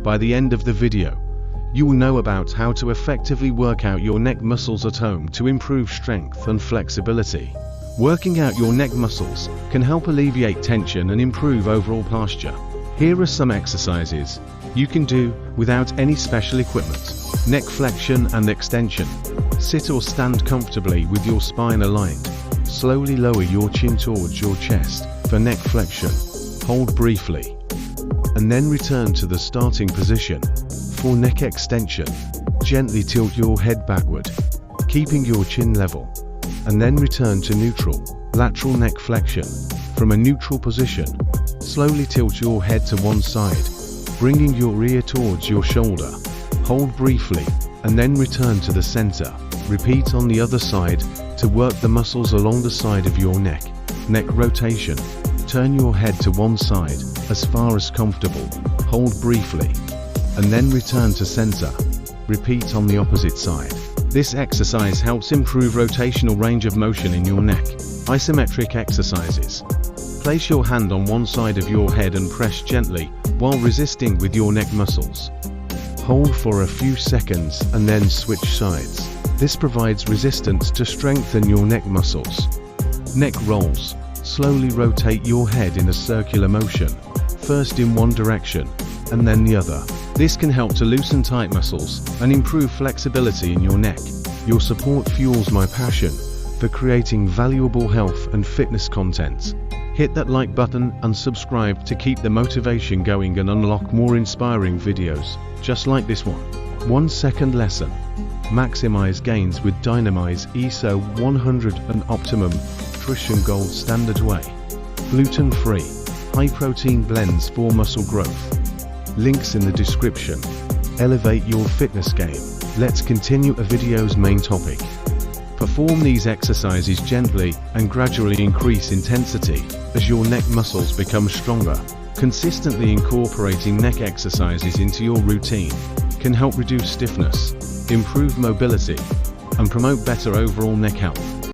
By the end of the video, you will know about how to effectively work out your neck muscles at home to improve strength and flexibility. Working out your neck muscles can help alleviate tension and improve overall posture. Here are some exercises you can do without any special equipment. Neck flexion and extension. Sit or stand comfortably with your spine aligned. Slowly lower your chin towards your chest for neck flexion. Hold briefly, and then return to the starting position. For neck extension, gently tilt your head backward, keeping your chin level, and then return to neutral. Lateral neck flexion. From a neutral position, slowly tilt your head to one side, bringing your ear towards your shoulder. Hold briefly, and then return to the center. Repeat on the other side to work the muscles along the side of your neck. Neck rotation. Turn your head to one side, as far as comfortable. Hold briefly, and then return to center. Repeat on the opposite side. This exercise helps improve rotational range of motion in your neck. Isometric exercises. Place your hand on one side of your head and press gently, while resisting with your neck muscles. Hold for a few seconds and then switch sides. This provides resistance to strengthen your neck muscles. Neck rolls. Slowly rotate your head in a circular motion, first in one direction, and then the other. This can help to loosen tight muscles and improve flexibility in your neck. Your support fuels my passion for creating valuable health and fitness content. Hit that like button and subscribe to keep the motivation going and unlock more inspiring videos, just like this one. 1 second lesson. Maximize gains with Dynamize ESO 100 and Optimum Nutrition Gold Standard Whey. Gluten-free, high-protein blends for muscle growth. Links in the description. Elevate your fitness game. Let's continue a video's main topic. Perform these exercises gently and gradually increase intensity as your neck muscles become stronger. Consistently incorporating neck exercises into your routine can help reduce stiffness, improve mobility, and promote better overall neck health.